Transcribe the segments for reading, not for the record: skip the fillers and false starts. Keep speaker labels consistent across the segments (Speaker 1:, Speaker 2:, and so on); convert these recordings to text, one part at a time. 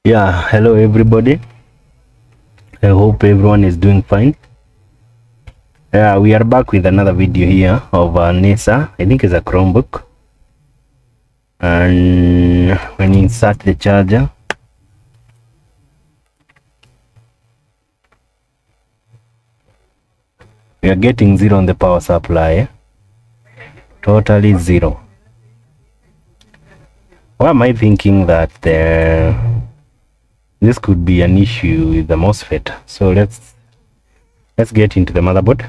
Speaker 1: Yeah, hello everybody. I hope everyone is doing fine. Yeah, we are back with another video here of NESA. I think it's a Chromebook. And when you insert the charger, we are getting zero on the power supply. Totally zero. Why am I thinking that this could be an issue with the MOSFET? So let's get into the motherboard.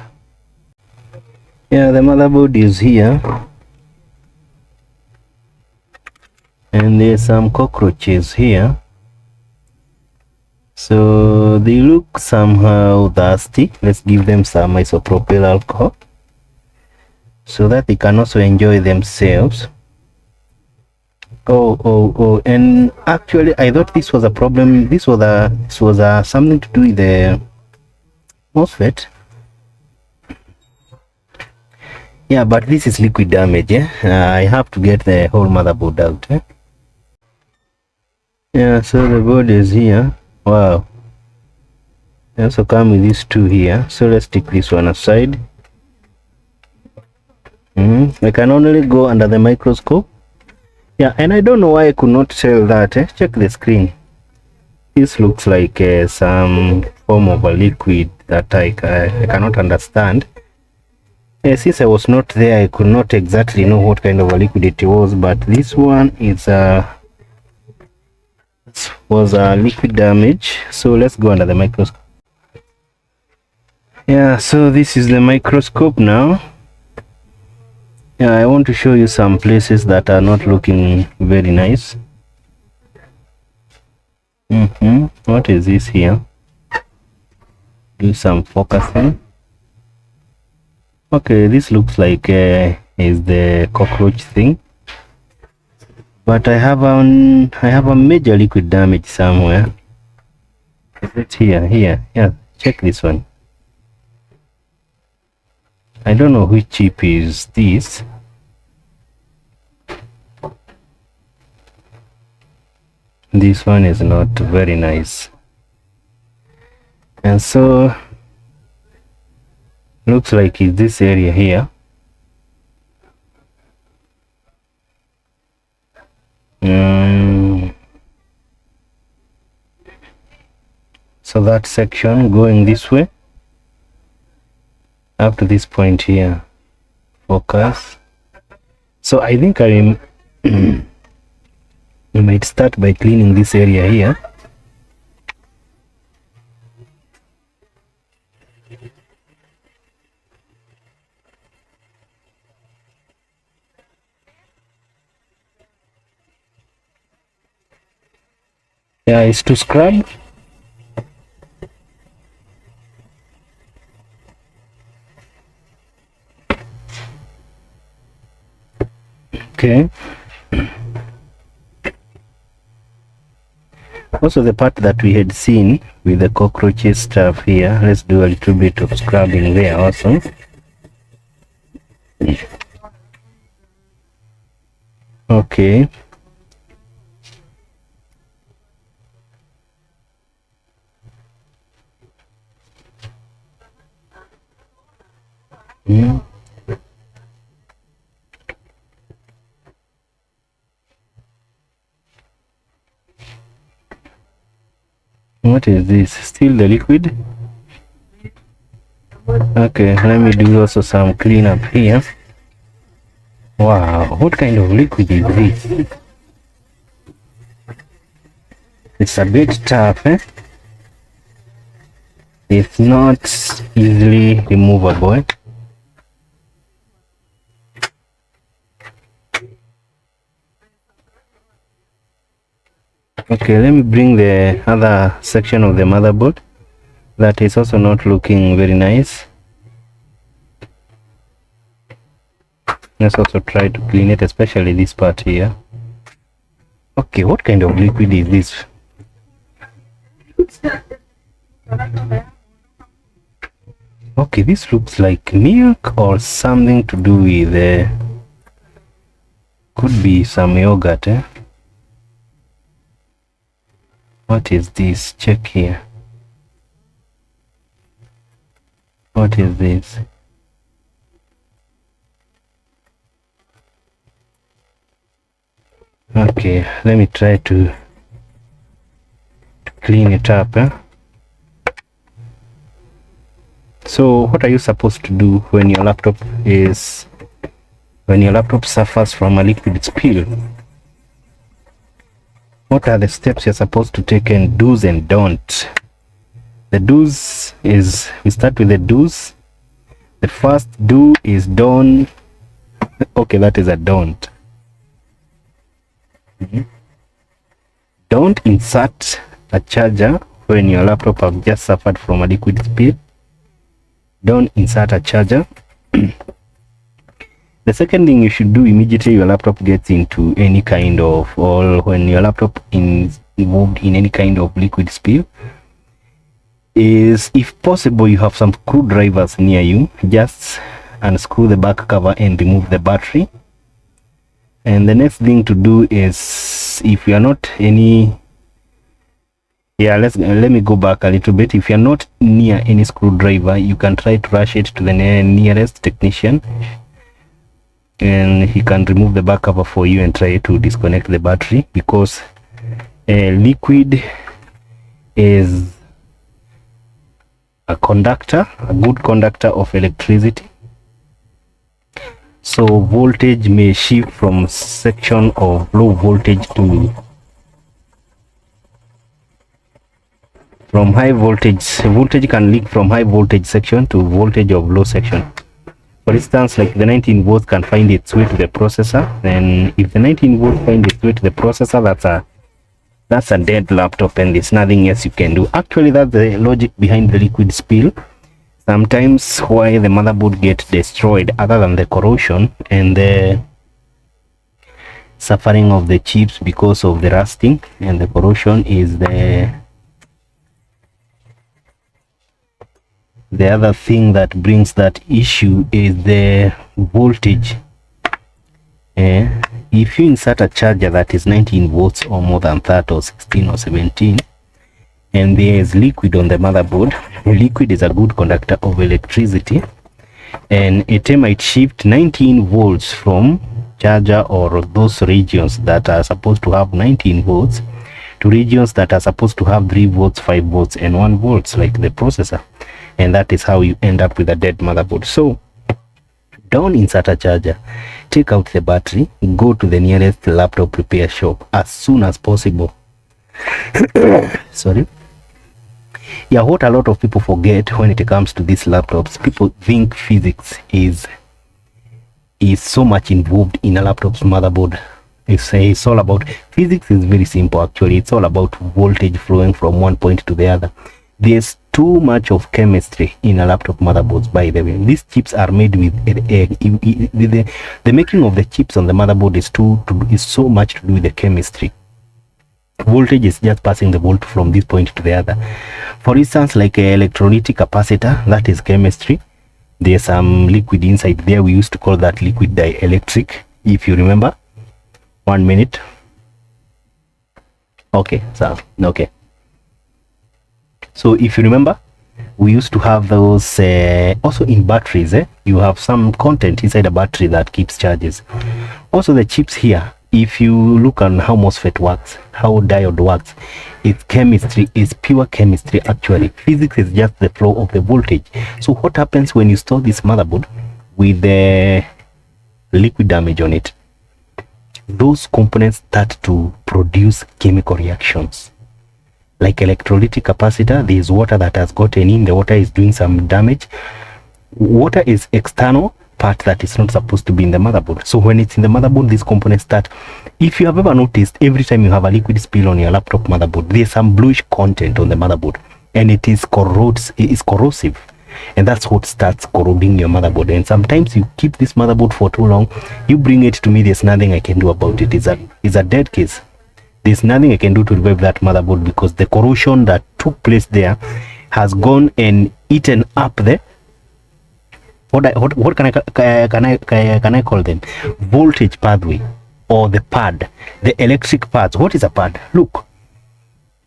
Speaker 1: Yeah, the motherboard is here. And there's some cockroaches here. So they look somehow thirsty. Let's give them some isopropyl alcohol so that they can also enjoy themselves. Oh, and actually I thought this was a problem. This was something to do with the MOSFET. Yeah, but this is liquid damage. I have to get the whole motherboard out. Yeah, so the board is here. Wow. They also come with these two here. So let's take this one aside. I can only go under the microscope. Yeah, and I don't know why I could not tell that. Check the screen. This looks like some form of a liquid that I cannot understand. Since I was not there, I could not exactly know what kind of a liquid it was, but this one was a liquid damage. So let's go under the microscope. Yeah, so this is the microscope now. Yeah, I want to show you some places that are not looking very nice. What is this here? Do some focusing. Okay, this looks like is the cockroach thing, but I have a major liquid damage somewhere. Is it here? Yeah, check this one. I don't know which chip is this. This one is not very nice, and so looks like it's this area here. So that section going this way up to this point here. Focus. So I think we might start by cleaning this area here. Yeah, it's to scrub. Okay. Also the part that we had seen with the cockroaches stuff here, let's do a little bit of scrubbing there also. Okay. What is this? Still the liquid? Okay, let me do also some cleanup here. Wow, what kind of liquid is this? It's a bit tough, It's not easily removable. Okay, let me bring the other section of the motherboard that is also not looking very nice. Let's also try to clean it, especially this part here. Okay, what kind of liquid is this? Okay, this looks like milk or something to do with could be some yogurt, What is this? Check here. What is this? Okay, let me try to clean it up. So what are you supposed to do when your laptop suffers from a liquid spill? What are the steps you're supposed to take, and do's and don'ts? The do's is, we start with the do's. The first do is don't. Okay, that is a don't. Don't insert a charger when your laptop have just suffered from a liquid spill. Don't insert a charger. The second thing you should do immediately your laptop gets into any kind of, or when your laptop is involved in any kind of liquid spill, is, if possible, you have some screwdrivers near you, just unscrew the back cover and remove the battery. And the next thing to do is, if you are not any, let me go back a little bit. If you're not near any screwdriver, you can try to rush it to the nearest technician, and he can remove the back cover for you and try to disconnect the battery, because liquid is a conductor, a good conductor of electricity. So voltage may shift from section of low voltage to from high voltage. Voltage can leak from high voltage section to voltage of low section. For instance, like the 19 volts can find its way to the processor, and if the 19 volts find its way to the processor, that's a dead laptop and there's nothing else you can do. Actually, that's the logic behind the liquid spill. Sometimes why the motherboard gets destroyed, other than the corrosion and the suffering of the chips because of the rusting and the corrosion, is the other thing that brings that issue is the voltage. If you insert a charger that is 19 volts or more than that, or 16 or 17, and there is liquid on the motherboard, liquid is a good conductor of electricity, and it might shift 19 volts from charger or those regions that are supposed to have 19 volts to regions that are supposed to have 3 volts, 5 volts and 1 volts, like the processor, and that is how you end up with a dead motherboard. So don't insert a charger, take out the battery, go to the nearest laptop repair shop as soon as possible. Sorry. Yeah, what a lot of people forget when it comes to these laptops, people think physics is so much involved in a laptop's motherboard. It's all about, physics is very simple actually. It's all about voltage flowing from one point to the other. There's too much of chemistry in a laptop motherboards, by the way. These chips are made with the making of the chips on the motherboard is so much to do with the chemistry. Voltage is just passing the volt from this point to the other. For instance, like an electrolytic capacitor, that is chemistry. There's some liquid inside there. We used to call that liquid dielectric, if you remember. 1 minute. Okay, so okay. So if you remember, we used to have those also in batteries. You have some content inside a battery that keeps charges. Also the chips here, if you look on how MOSFET works, how diode works, it's chemistry, is pure chemistry actually. Physics is just the flow of the voltage. So what happens when you store this motherboard with the liquid damage on it? Those components start to produce chemical reactions. Like electrolytic capacitor, there is water that has gotten in, the water is doing some damage. Water is external part that is not supposed to be in the motherboard. So when it's in the motherboard, these components start. If you have ever noticed, every time you have a liquid spill on your laptop motherboard, there's some bluish content on the motherboard, and it is corrosive, and that's what starts corroding your motherboard. And sometimes you keep this motherboard for too long, you bring it to me, there's nothing I can do about it. It's a dead case. There's nothing I can do to revive that motherboard, because the corrosion that took place there has gone and eaten up the what can I call them? Voltage pathway, or the pad, the electric pads. What is a pad? Look,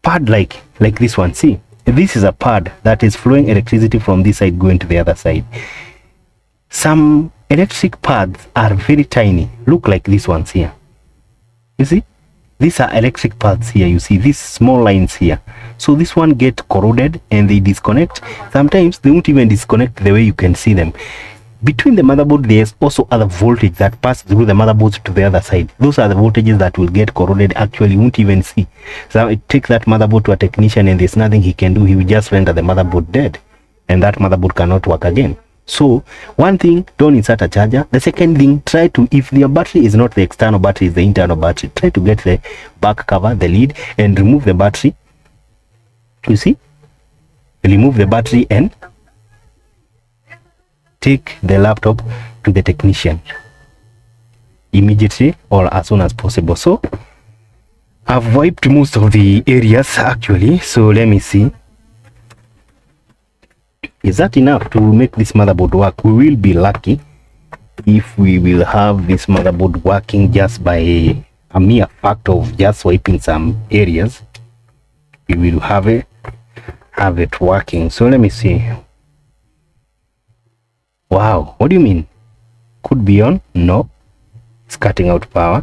Speaker 1: pad like this one. See, this is a pad that is flowing electricity from this side going to the other side. Some electric pads are very tiny, look like these ones here. You see, these are electric pads here. You see these small lines here. So this one get corroded and they disconnect. Sometimes they won't even disconnect the way you can see them. Between the motherboard, there's also other voltage that pass through the motherboards to the other side. Those are the voltages that will get corroded. Actually, you won't even see. So it takes that motherboard to a technician and there's nothing he can do. He will just render the motherboard dead and that motherboard cannot work again. So one thing, don't insert a charger. The second thing, try to, if your battery is not the external battery, it's the internal battery, try to get the back cover, the lid, and remove the battery. You see, remove the battery and take the laptop to the technician immediately or as soon as possible. So I've wiped most of the areas actually. So let me see, is that enough to make this motherboard work? We will be lucky if we will have this motherboard working just by a mere fact of just wiping some areas. We will have it working. So let me see. Wow, what do you mean? Could be on? No, it's cutting out power.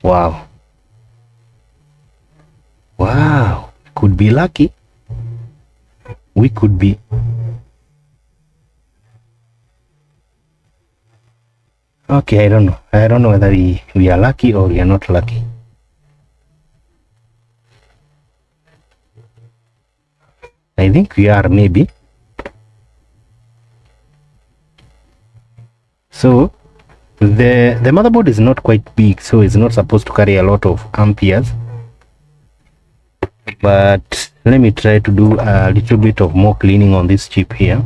Speaker 1: Wow. Wow, could be lucky. We could be. Okay, I don't know. I don't know whether we are lucky or we are not lucky. I think we are, maybe. So the motherboard is not quite big, so it's not supposed to carry a lot of amperes. But let me try to do a little bit of more cleaning on this chip here.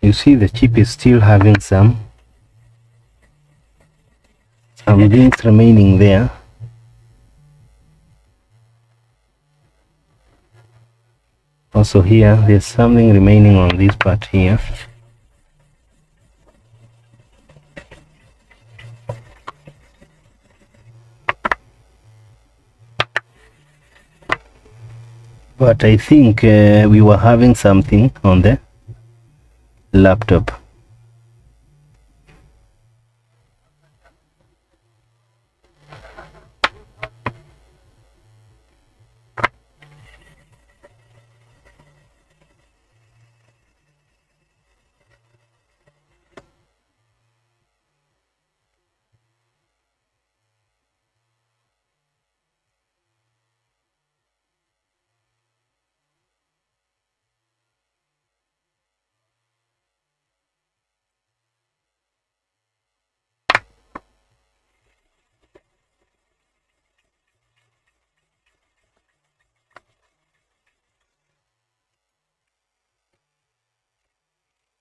Speaker 1: You see the chip is still having some things remaining there. Also here, there's something remaining on this part here. But I think we were having something on the laptop.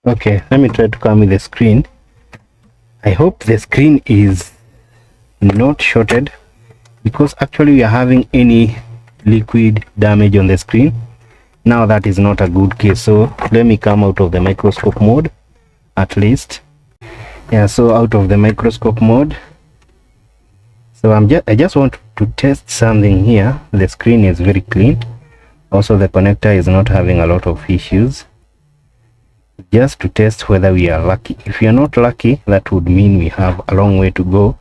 Speaker 1: Okay, let me try to come with the screen. I hope the screen is not shorted, because actually we are having any liquid damage on the screen. Now that is not a good case. So let me come out of the microscope mode at least. Yeah, so out of the microscope mode. So I just want to test something here. The screen is very clean. Also the connector is not having a lot of issues. Just to test whether we are lucky. If we are not lucky, that would mean we have a long way to go.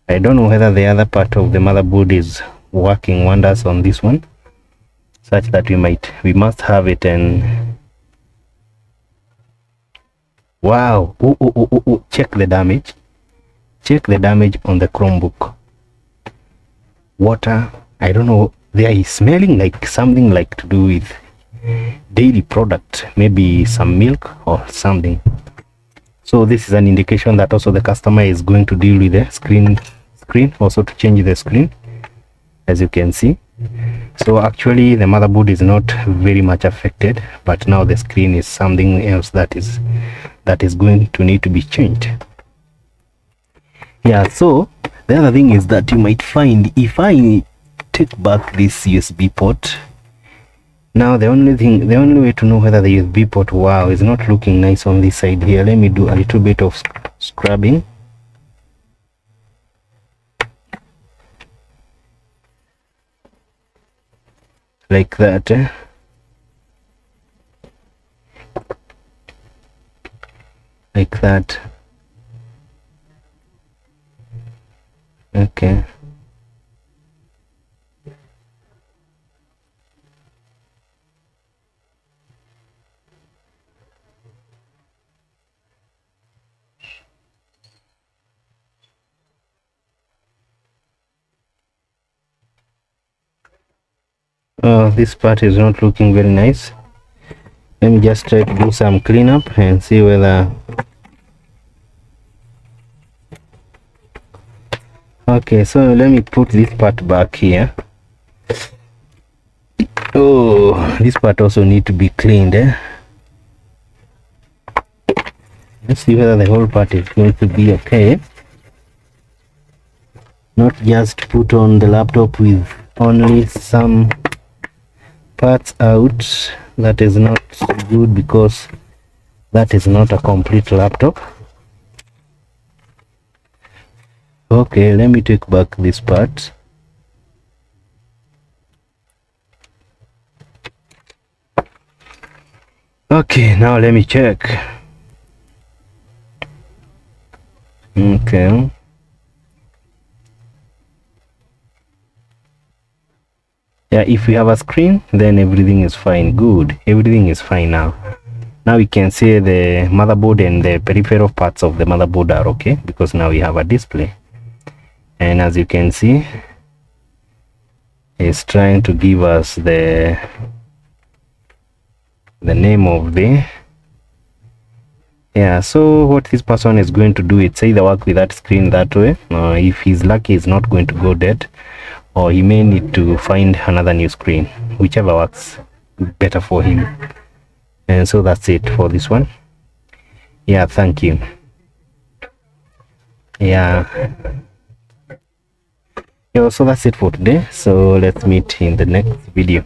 Speaker 1: I don't know whether the other part of the motherboard is working wonders on this one, such that we must have it. And wow, check the damage. Check the damage on the Chromebook. Water, I don't know, they are smelling like something like to do with daily product, maybe some milk or something. So this is an indication that also the customer is going to deal with the screen also to change the screen, as you can see. So actually the motherboard is not very much affected, but now the screen is something else that is going to need to be changed. Yeah, so the other thing is that you might find, if I take back this USB port, now the only way to know whether the USB port, wow, is not looking nice on this side here. Let me do a little bit of scrubbing. Like that. Like that. Okay. Oh, this part is not looking very nice. Let me just try to do some cleanup and see whether... Okay, so let me put this part back here. Oh, this part also need to be cleaned. Let's see whether the whole part is going to be okay. Not just put on the laptop with only some parts out. That is not good, because that is not a complete laptop. Okay, let me take back this part. Okay, now let me check. Okay. Yeah, if we have a screen, then everything is fine. Good, everything is fine now. Now we can see the motherboard and the peripheral parts of the motherboard are okay, because now we have a display. And as you can see, it's trying to give us the name of the... Yeah, so what this person is going to do, it's either work with that screen that way, if he's lucky, he's not going to go dead, or he may need to find another new screen, whichever works better for him. And so that's it for this one. Yeah, thank you. Yeah, so that's it for today. So let's meet in the next video.